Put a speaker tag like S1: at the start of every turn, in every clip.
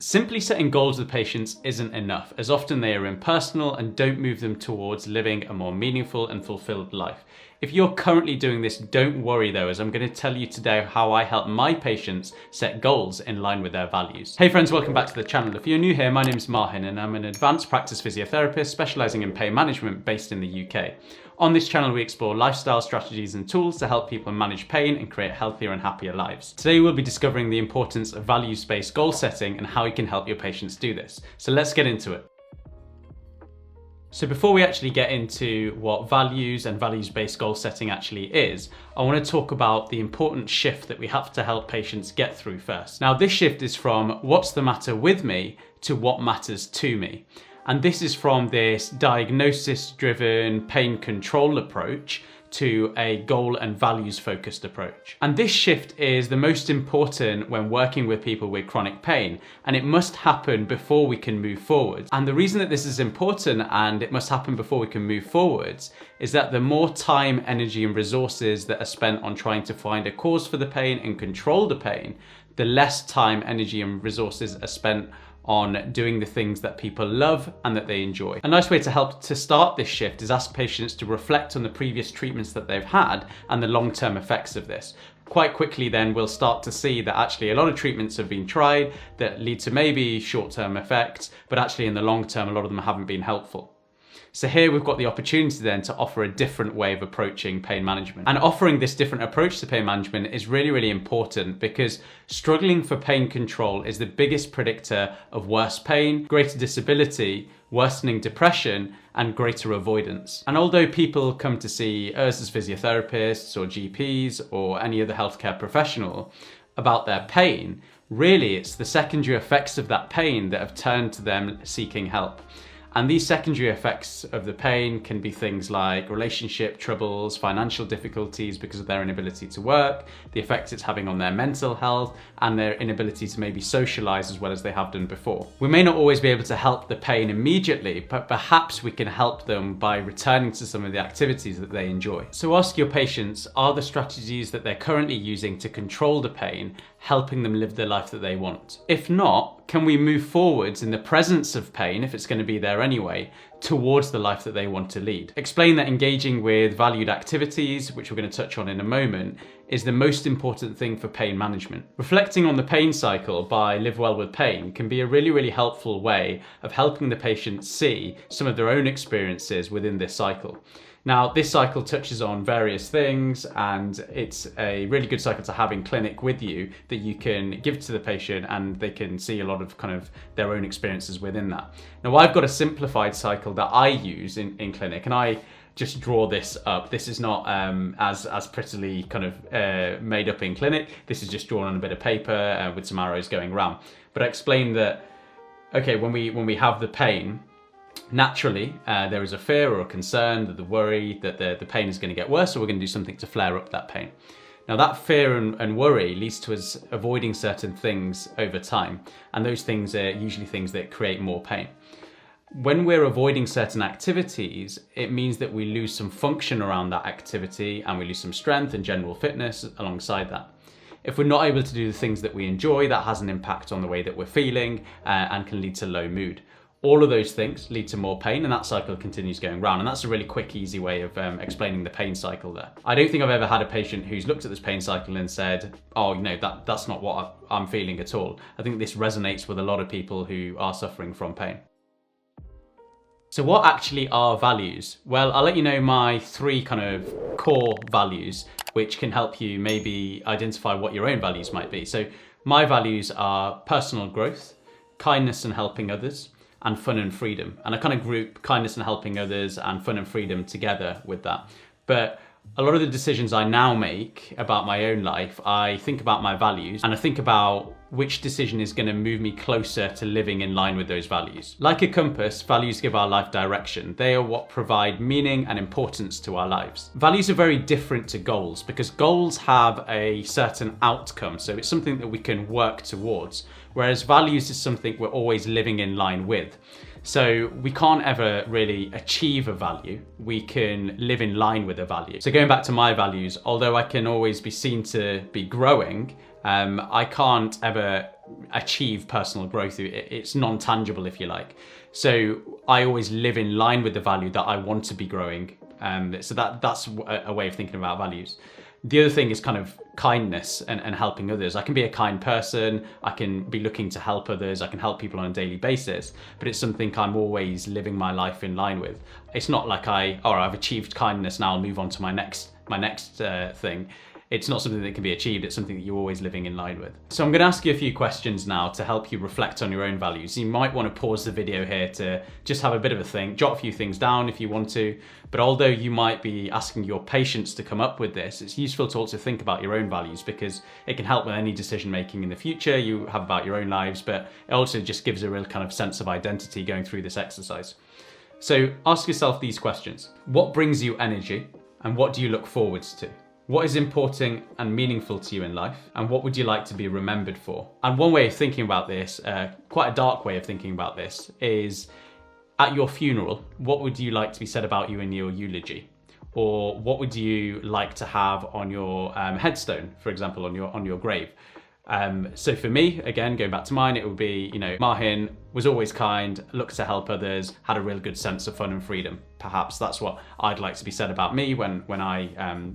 S1: Simply setting goals with patients isn't enough, as often they are impersonal and don't move them towards living a more meaningful and fulfilled life. If you're currently doing this, don't worry though, as I'm going to tell you today how I help my patients set goals in line with their values. Hey friends, welcome back to the channel. If you're new here, my name is Mahin and I'm an advanced practice physiotherapist specialising in pain management based in the UK. On this channel, we explore lifestyle strategies and tools to help people manage pain and create healthier and happier lives. Today, we'll be discovering the importance of values-based goal setting and how you can help your patients do this. So let's get into it. So before we actually get into what values and values-based goal setting actually is, I want to talk about the important shift that we have to help patients get through first. Now, this shift is from what's the matter with me to what matters to me. And this is from this diagnosis-driven pain control approach to a goal and values-focused approach. And this shift is the most important when working with people with chronic pain, and it must happen before we can move forward. And the reason that this is important and it must happen before we can move forwards is that the more time, energy, and resources that are spent on trying to find a cause for the pain and control the pain, the less time, energy, and resources are spent on doing the things that people love and that they enjoy. A nice way to help to start this shift is ask patients to reflect on the previous treatments that they've had and the long-term effects of this. Quite quickly then we'll start to see that actually a lot of treatments have been tried that lead to maybe short-term effects, but actually in the long term a lot of them haven't been helpful. So here we've got the opportunity then to offer a different way of approaching pain management. And offering this different approach to pain management is really, really important because struggling for pain control is the biggest predictor of worse pain, greater disability, worsening depression, and greater avoidance. And although people come to see us as physiotherapists or GPs or any other healthcare professional about their pain, really it's the secondary effects of that pain that have turned to them seeking help. And these secondary effects of the pain can be things like relationship troubles, financial difficulties because of their inability to work, the effects it's having on their mental health, and their inability to maybe socialize as well as they have done before. We may not always be able to help the pain immediately, but perhaps we can help them by returning to some of the activities that they enjoy. So ask your patients, are the strategies that they're currently using to control the pain helping them live the life that they want? If not, can we move forwards in the presence of pain, if it's going to be there anyway, towards the life that they want to lead? Explain that engaging with valued activities, which we're going to touch on in a moment, is the most important thing for pain management. Reflecting on the pain cycle by Live Well with Pain can be a really, really helpful way of helping the patient see some of their own experiences within this cycle. Now, this cycle touches on various things and it's a really good cycle to have in clinic with you that you can give to the patient and they can see a lot of kind of their own experiences within that. Now, I've got a simplified cycle that I use in clinic and I just draw this up. This is not as prettily kind of made up in clinic. This is just drawn on a bit of paper with some arrows going around. But I explain that, okay, when we have the pain, naturally, there is a fear or a concern, that the worry that the pain is going to get worse, so we're going to do something to flare up that pain. Now that fear and worry leads to us avoiding certain things over time, and those things are usually things that create more pain. When we're avoiding certain activities, it means that we lose some function around that activity and we lose some strength and general fitness alongside that. If we're not able to do the things that we enjoy, that has an impact on the way that we're feeling and can lead to low mood. All of those things lead to more pain and that cycle continues going round. And that's a really quick, easy way of explaining the pain cycle there. I don't think I've ever had a patient who's looked at this pain cycle and said, oh, you know, that's not what I'm feeling at all. I think this resonates with a lot of people who are suffering from pain. So what actually are values? Well, I'll let you know my 3 kind of core values, which can help you maybe identify what your own values might be. So my values are personal growth, kindness and helping others, and fun and freedom. And I kind of group kindness and helping others and fun and freedom together with that. But a lot of the decisions I now make about my own life, I think about my values and I think about which decision is going to move me closer to living in line with those values. Like a compass, values give our life direction. They are what provide meaning and importance to our lives. Values are very different to goals because goals have a certain outcome, so it's something that we can work towards, whereas values is something we're always living in line with. So we can't ever really achieve a value, we can live in line with a value. So going back to my values, although I can always be seen to be growing, I can't ever achieve personal growth. It's non-tangible, if you like. So I always live in line with the value that I want to be growing. So that's a way of thinking about values. The other thing is kind of kindness and helping others. I can be a kind person, I can be looking to help others, I can help people on a daily basis, but it's something I'm always living my life in line with. It's not like I've achieved kindness, now I'll move on to my next thing. It's not something that can be achieved, it's something that you're always living in line with. So I'm going to ask you a few questions now to help you reflect on your own values. You might want to pause the video here to just have a bit of a think, jot a few things down if you want to, but although you might be asking your patients to come up with this, it's useful to also think about your own values, because it can help with any decision making in the future you have about your own lives, but it also just gives a real kind of sense of identity going through this exercise. So ask yourself these questions. What brings you energy, and what do you look forwards to? What is important and meaningful to you in life? And what would you like to be remembered for? And one way of thinking about this, quite a dark way of thinking about this, is at your funeral, what would you like to be said about you in your eulogy? Or what would you like to have on your headstone, for example, on your grave? So for me, again, going back to mine, it would be, Mahin was always kind, looked to help others, had a real good sense of fun and freedom. Perhaps that's what I'd like to be said about me when I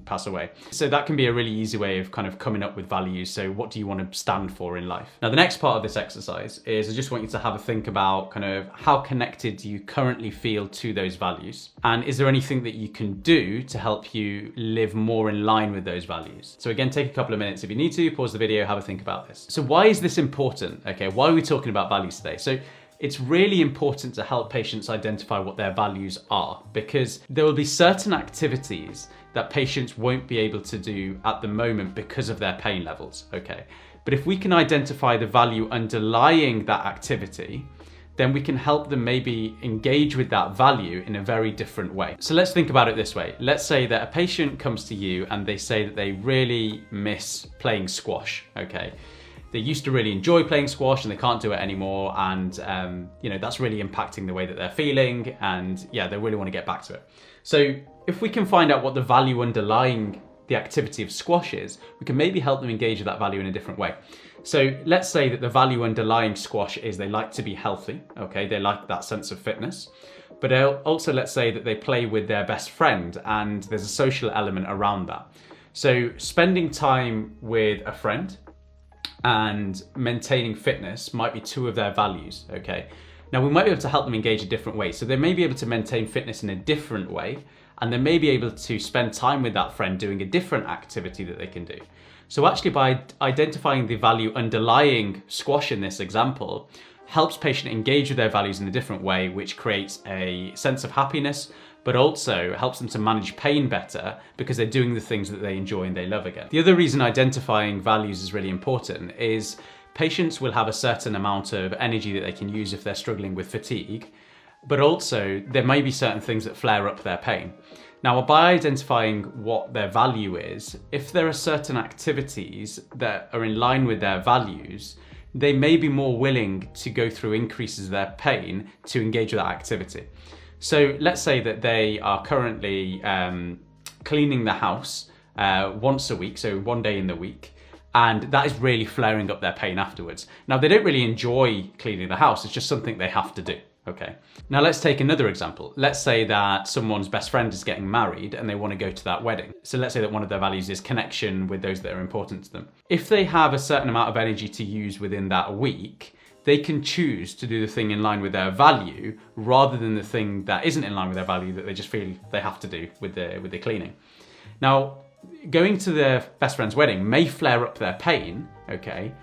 S1: pass away. So that can be a really easy way of kind of coming up with values. So what do you want to stand for in life? Now, the next part of this exercise is I just want you to have a think about kind of how connected do you currently feel to those values? And is there anything that you can do to help you live more in line with those values? So again, take a couple of minutes if you need to, pause the video, have a think about this. So why is this important? Okay, why are we talking about values today? So it's really important to help patients identify what their values are, because there will be certain activities that patients won't be able to do at the moment because of their pain levels, okay? But if we can identify the value underlying that activity, then we can help them maybe engage with that value in a very different way. So let's think about it this way. Let's say that a patient comes to you and they say that they really miss playing squash, okay? They used to really enjoy playing squash and they can't do it anymore, and that's really impacting the way that they're feeling, and they really want to get back to it. So if we can find out what the value underlying the activity of squash is, we can maybe help them engage with that value in a different way. So let's say that the value underlying squash is they like to be healthy, okay? They like that sense of fitness. But also let's say that they play with their best friend and there's a social element around that. So spending time with a friend and maintaining fitness might be two of their values, okay? Now we might be able to help them engage a different way. So they may be able to maintain fitness in a different way, and they may be able to spend time with that friend doing a different activity that they can do. So actually by identifying the value underlying squash in this example, helps patient engage with their values in a different way, which creates a sense of happiness, but also helps them to manage pain better because they're doing the things that they enjoy and they love again. The other reason identifying values is really important is patients will have a certain amount of energy that they can use if they're struggling with fatigue, but also there may be certain things that flare up their pain. Now, by identifying what their value is, if there are certain activities that are in line with their values, they may be more willing to go through increases of their pain to engage with that activity. So let's say that they are currently cleaning the house once a week, so one day in the week, and that is really flaring up their pain afterwards. Now, they don't really enjoy cleaning the house, it's just something they have to do. Okay. Now let's take another example. Let's say that someone's best friend is getting married and they want to go to that wedding. So let's say that one of their values is connection with those that are important to them. If they have a certain amount of energy to use within that week, they can choose to do the thing in line with their value rather than the thing that isn't in line with their value that they just feel they have to do with the cleaning. Now, going to their best friend's wedding may flare up their pain, okay,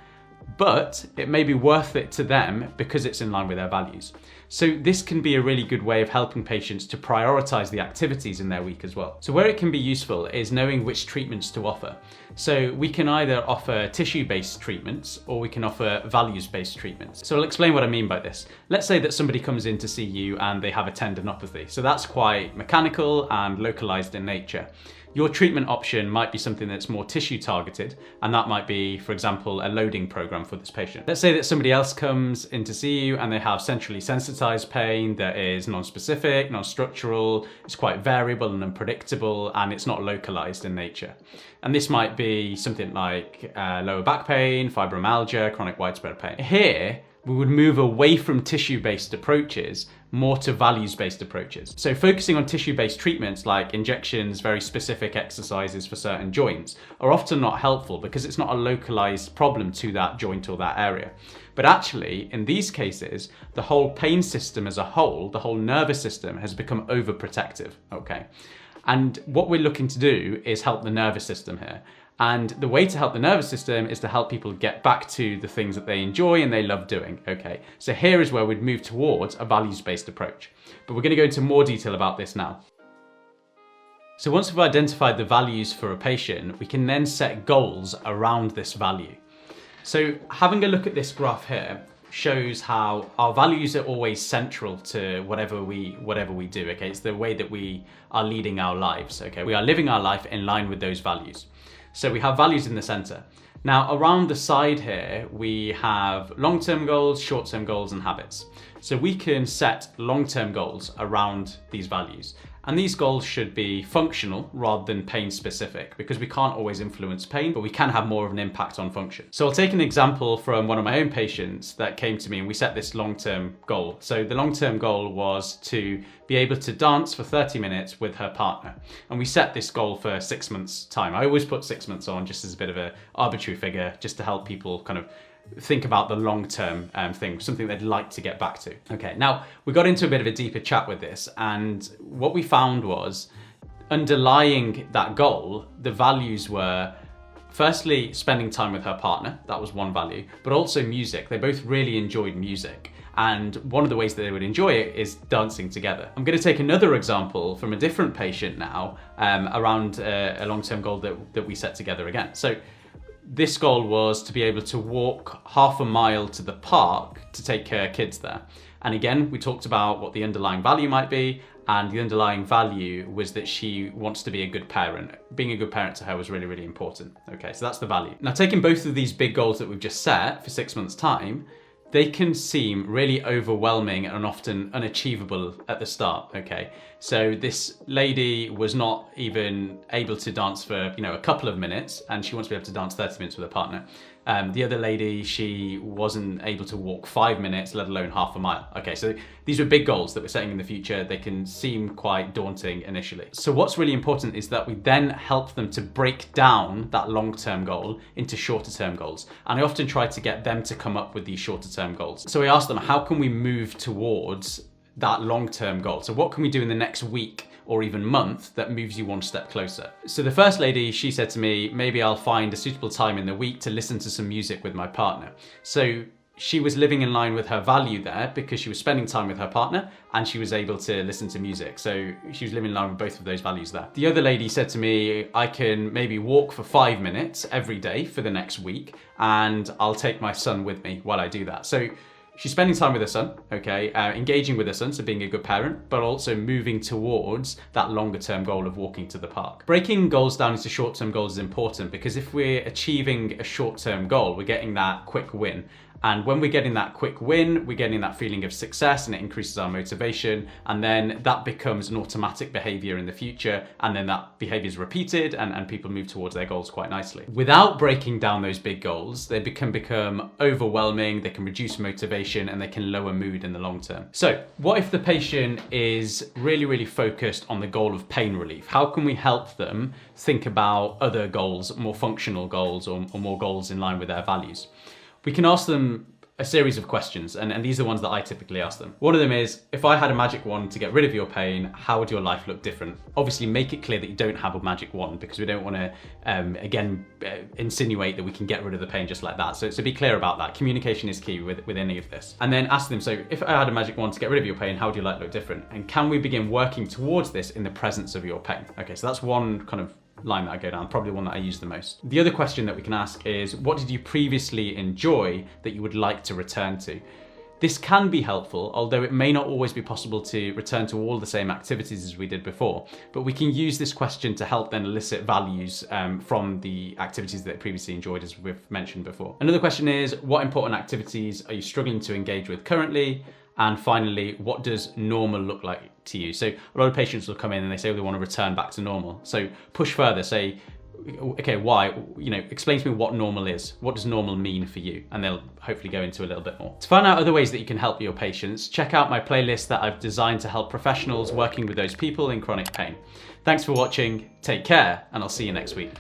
S1: but it may be worth it to them because it's in line with their values. So this can be a really good way of helping patients to prioritize the activities in their week as well. So where it can be useful is knowing which treatments to offer. So we can either offer tissue-based treatments or we can offer values-based treatments. So I'll explain what I mean by this. Let's say that somebody comes in to see you and they have a tendinopathy. So that's quite mechanical and localized in nature. Your treatment option might be something that's more tissue targeted, and that might be, for example, a loading program for this patient. Let's say that somebody else comes in to see you and they have centrally sensitized stigmatized pain that is non-specific, non-structural, it's quite variable and unpredictable, and it's not localized in nature. And this might be something like lower back pain, fibromyalgia, chronic widespread pain. Here, we would move away from tissue-based approaches more to values-based approaches. So focusing on tissue-based treatments like injections, very specific exercises for certain joints are often not helpful because it's not a localized problem to that joint or that area. But actually, in these cases, the whole pain system as a whole, the whole nervous system has become overprotective, okay? And what we're looking to do is help the nervous system here. And the way to help the nervous system is to help people get back to the things that they enjoy and they love doing, okay? So here is where we'd move towards a values-based approach. But we're going to go into more detail about this now. So once we've identified the values for a patient, we can then set goals around this value. So having a look at this graph here shows how our values are always central to whatever we do, okay? It's the way that we are leading our lives, okay? We are living our life in line with those values. So we have values in the center. Now around the side here, we have long-term goals, short-term goals, and habits. So we can set long-term goals around these values. And these goals should be functional rather than pain specific, because we can't always influence pain, but we can have more of an impact on function. So I'll take an example from one of my own patients that came to me and we set this long-term goal. So the long-term goal was to be able to dance for 30 minutes with her partner. And we set this goal for 6 months' time. I always put 6 months on just as a bit of an arbitrary figure, just to help people kind of think about the long-term thing, something they'd like to get back to. Okay, now we got into a bit of a deeper chat with this, and what we found was underlying that goal, the values were firstly spending time with her partner, that was one value, but also music. They both really enjoyed music. And one of the ways that they would enjoy it is dancing together. I'm going to take another example from a different patient now around a long-term goal that we set together again. So this goal was to be able to walk half a mile to the park to take her kids there. And again, we talked about what the underlying value might be, and the underlying value was that she wants to be a good parent. Being a good parent to her was really, really important. Okay, so that's the value. Now, taking both of these big goals that we've just set for 6 months' time, they can seem really overwhelming and often unachievable at the start, okay? So this lady was not even able to dance for, a couple of minutes, and she wants to be able to dance 30 minutes with her partner. The other lady, she wasn't able to walk 5 minutes, let alone half a mile. Okay, so these were big goals that we're setting in the future. They can seem quite daunting initially. So what's really important is that we then help them to break down that long-term goal into shorter-term goals. And I often try to get them to come up with these shorter-term goals. So we ask them, how can we move towards that long-term goal? So what can we do in the next week or even month that moves you one step closer? So the first lady, she said to me, maybe I'll find a suitable time in the week to listen to some music with my partner. So she was living in line with her value there because she was spending time with her partner and she was able to listen to music. So she was living in line with both of those values there. The other lady said to me, I can maybe walk for 5 minutes every day for the next week, and I'll take my son with me while I do that. So she's spending time with her son, okay, engaging with her son, so being a good parent, but also moving towards that longer term goal of walking to the park. Breaking goals down into short term goals is important because if we're achieving a short term goal, we're getting that quick win. And when we're getting that quick win, we're getting that feeling of success and it increases our motivation. And then that becomes an automatic behavior in the future. And then that behavior is repeated and people move towards their goals quite nicely. Without breaking down those big goals, they can become overwhelming, they can reduce motivation, and they can lower mood in the long term. So what if the patient is really, really focused on the goal of pain relief? How can we help them think about other goals, more functional goals or more goals in line with their values? We can ask them a series of questions, and these are the ones that I typically ask them. One of them is, if I had a magic wand to get rid of your pain, how would your life look different? Obviously, make it clear that you don't have a magic wand because we don't want to, insinuate that we can get rid of the pain just like that. So be clear about that. Communication is key with any of this. And then ask them, so if I had a magic wand to get rid of your pain, how would your life look different? And can we begin working towards this in the presence of your pain? Okay, so that's one kind of line that I go down, probably one that I use the most. The other question that we can ask is, what did you previously enjoy that you would like to return to? This can be helpful, although it may not always be possible to return to all the same activities as we did before, but we can use this question to help then elicit values from the activities that previously enjoyed, as we've mentioned before. Another question is, what important activities are you struggling to engage with currently? And finally, what does normal look like to you? So a lot of patients will come in and they say they want to return back to normal. So push further, say, okay, why? Explain to me what normal is. What does normal mean for you? And they'll hopefully go into a little bit more. To find out other ways that you can help your patients, check out my playlist that I've designed to help professionals working with those people in chronic pain. Thanks for watching, take care, and I'll see you next week.